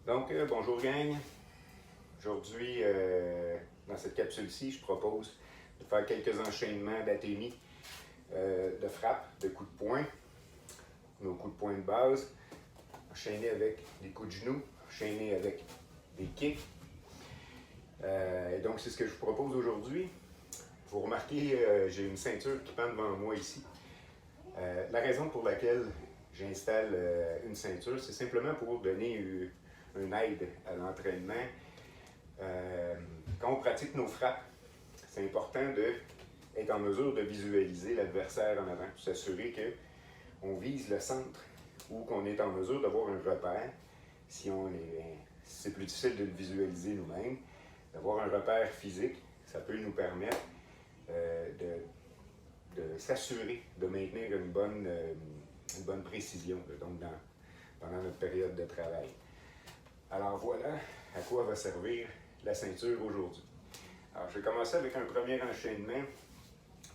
Donc, bonjour gang. Aujourd'hui, dans cette capsule-ci, je propose de faire quelques enchaînements d'ATMI, de frappe, de coups de poing, nos coups de poing de base, enchaînés avec des coups de genoux, enchaînés avec des kicks. Et donc, c'est ce que je vous propose aujourd'hui. Vous remarquez, j'ai une ceinture qui pend devant moi ici. La raison pour laquelle j'installe une ceinture, c'est simplement pour donner une aide à l'entraînement. Quand on pratique nos frappes, c'est important d'être en mesure de visualiser l'adversaire en avant, s'assurer qu'on vise le centre ou qu'on est en mesure d'avoir un repère. Si c'est plus difficile de le visualiser nous-mêmes, d'avoir un repère physique, ça peut nous permettre de s'assurer de maintenir une bonne précision donc pendant notre période de travail. Alors voilà à quoi va servir la ceinture aujourd'hui. Alors je vais commencer avec un premier enchaînement.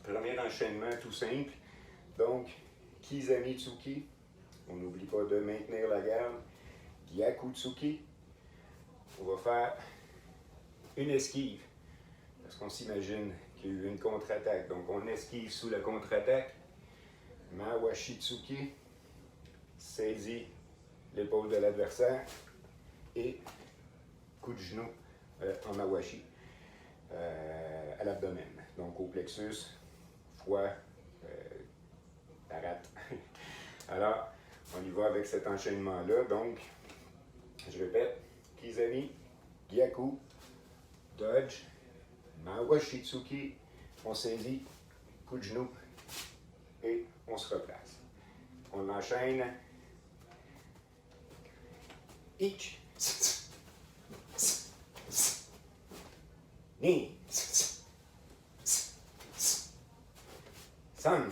Premier enchaînement tout simple. Donc, Kizamitsuki. On n'oublie pas de maintenir la garde. Gyakutsuki. On va faire une esquive. Parce qu'on s'imagine qu'il y a eu une contre-attaque. Donc on esquive sous la contre-attaque. Mawashitsuki. Saisit l'épaule de l'adversaire. Et coup de genou en mawashi à l'abdomen. Donc au plexus, foie, la rate. Alors, on y va avec cet enchaînement-là. Donc, je répète, Kizami, Gyaku, Dodge, Mawashitsuki, on saisit, coup de genou et on se replace. On l'enchaîne. Ich. Ni. San.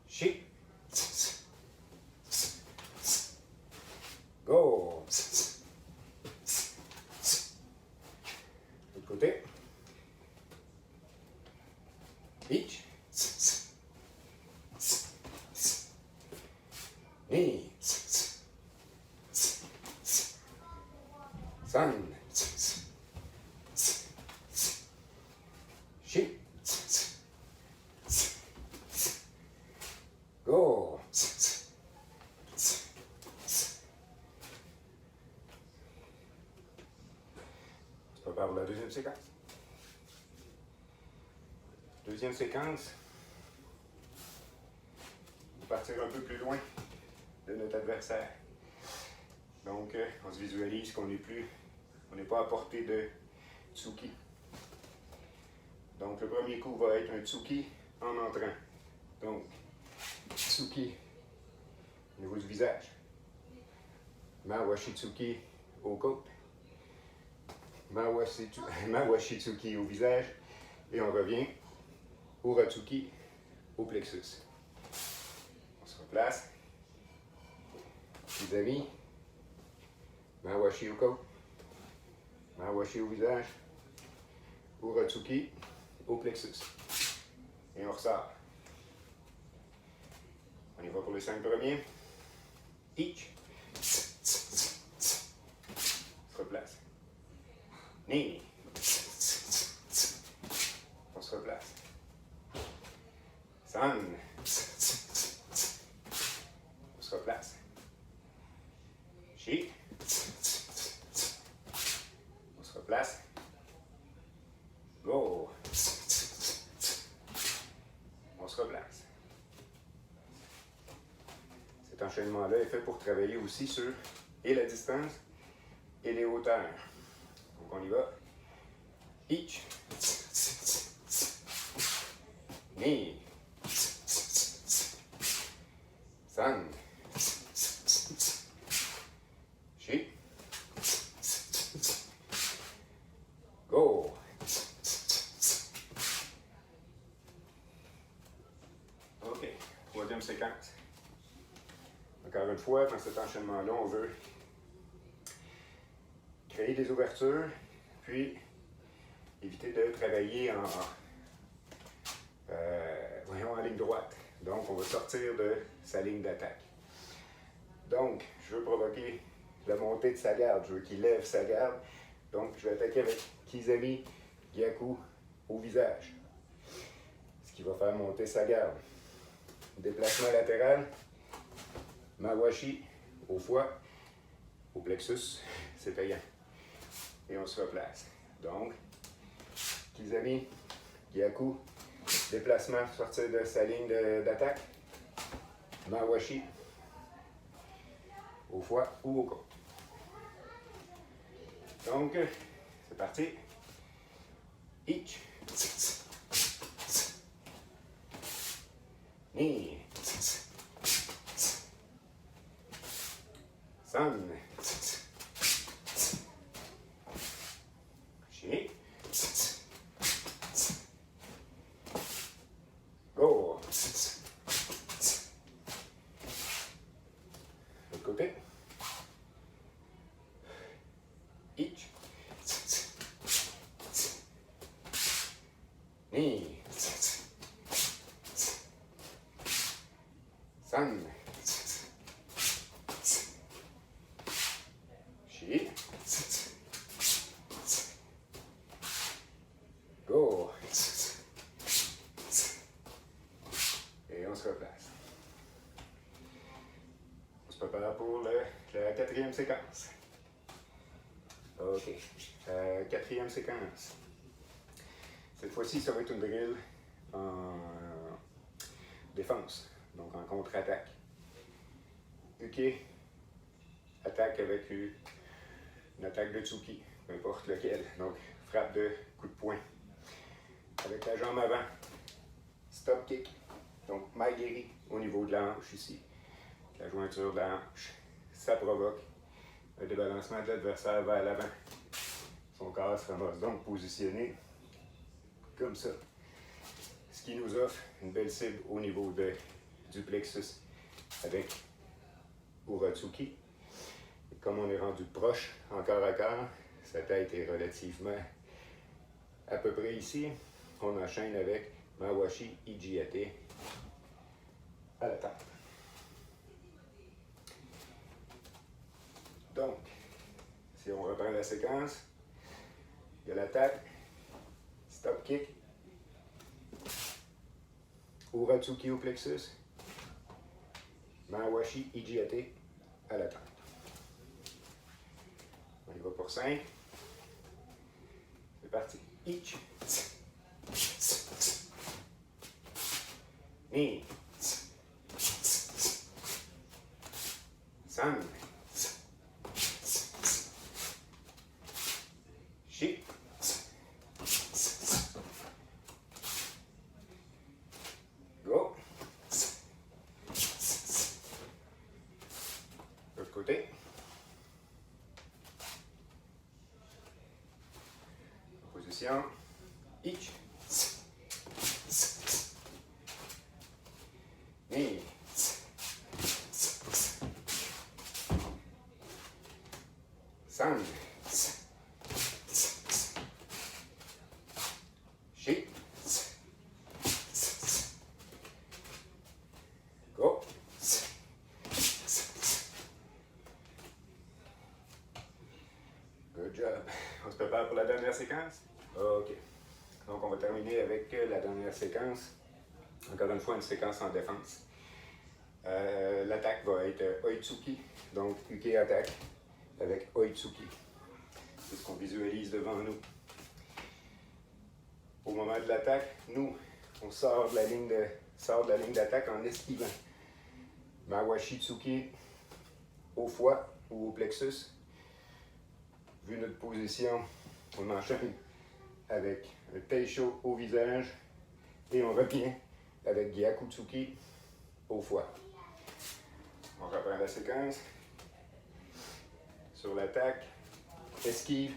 Shi. Go. L'autre côté. Ich. Ni. San. Shi. Go. On se prépare pour la deuxième séquence. Deuxième séquence. On va partir un peu plus loin de notre adversaire. Donc, on se visualise qu'on n'est pas à portée de Tsuki. Donc, le premier coup va être un Tsuki en entrant. Donc, Tsuki au niveau du visage. Mawashitsuki au côte. Mawashitsuki au visage. Et on revient au Ratsuki au plexus. On se replace. Les amis. Mawashi au côte. Mawashi au visage. Uratsuki au plexus. Et on ressort. On y va pour les 5 premiers. Ich. Se replace. Ni. On se replace. San. On se replace. Shi. On se replace. Go. On se replace. Cet enchaînement-là est fait pour travailler aussi sur et la distance et les hauteurs. Donc on y va. Ich. Ni. San. Shi. Go. OK. Troisième séquence. Encore une fois, dans cet enchaînement-là, on veut créer des ouvertures, puis éviter de travailler en ligne droite. Donc, on va sortir de sa ligne d'attaque. Donc, je veux provoquer la montée de sa garde. Je veux qu'il lève sa garde. Donc, je vais attaquer avec Kizami Gyaku au visage. Ce qui va faire monter sa garde. Déplacement latéral. Mawashi au foie, au plexus. C'est payant. Et on se replace. Donc, Kizami Gyaku. Déplacement, sortir de sa ligne d'attaque. Mawashi au foie ou au côte. Donc, c'est parti. Ich. Ni. San. Shi. Go. L'autre côté. Ich. Ni. San. Shi. Go. Et on se replace. On se prépare pour la quatrième séquence. OK. Quatrième séquence. Cette fois-ci, ça va être une drill en défense, donc en contre-attaque. Uke attaque avec une attaque de Tsuki, peu importe lequel. Donc, frappe de coup de poing. Avec la jambe avant, stop kick. Donc, maigiri au niveau de la hanche ici. La jointure de la hanche. Ça provoque un débalancement de l'adversaire vers l'avant. Son corps se ramasse donc positionné comme ça. Ce qui nous offre une belle cible au niveau du plexus avec Uratsuki. Et comme on est rendu proche, encore à corps, sa tête est relativement à peu près ici. On enchaîne avec Mawashi Ijiate à la table. Donc, si on reprend la séquence, il y a l'attaque, stop kick, Uratsuki au plexus, Mawashi Ijiate à la table. On y va pour 5. C'est parti. Ich. Ni. San. Shi. Go. L'autre côté. Position. Ich. Ni. San. Shi. Go. Good job. On se prépare pour la dernière séquence? OK. Donc, on va terminer avec la dernière séquence. Encore une fois, une séquence en défense. L'attaque va être Oitsuki, donc Uke attaque avec Oitsuki. C'est ce qu'on visualise devant nous. Au moment de l'attaque, nous, on sort de la ligne d'attaque en esquivant. Mawashi Tsuki au foie ou au plexus. Vu notre position, on enchaîne avec un Teisho au visage et on revient avec Gyaku Tsuki au foie. On reprend la séquence. Sur l'attaque, esquive,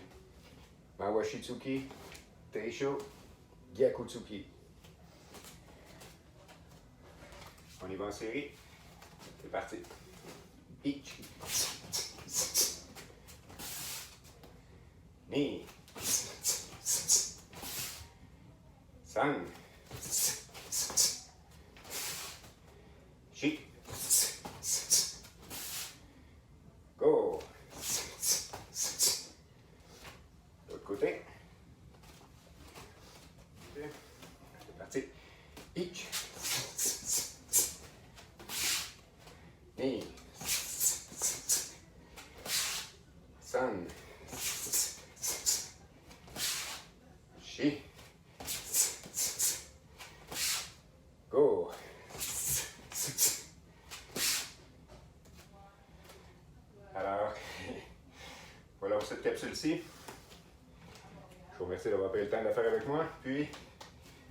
Mawashi Tsuki, Teisho, Gyaku Tsuki. On y va en série. C'est parti. Ich. Ni. San. Shi. Descendre. Chi. Go. Alors, voilà pour cette capsule-ci. Je vous remercie d'avoir pris le temps de la faire avec moi. Puis,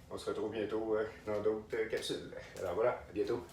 on se retrouve bientôt dans d'autres capsules. Alors voilà, à bientôt.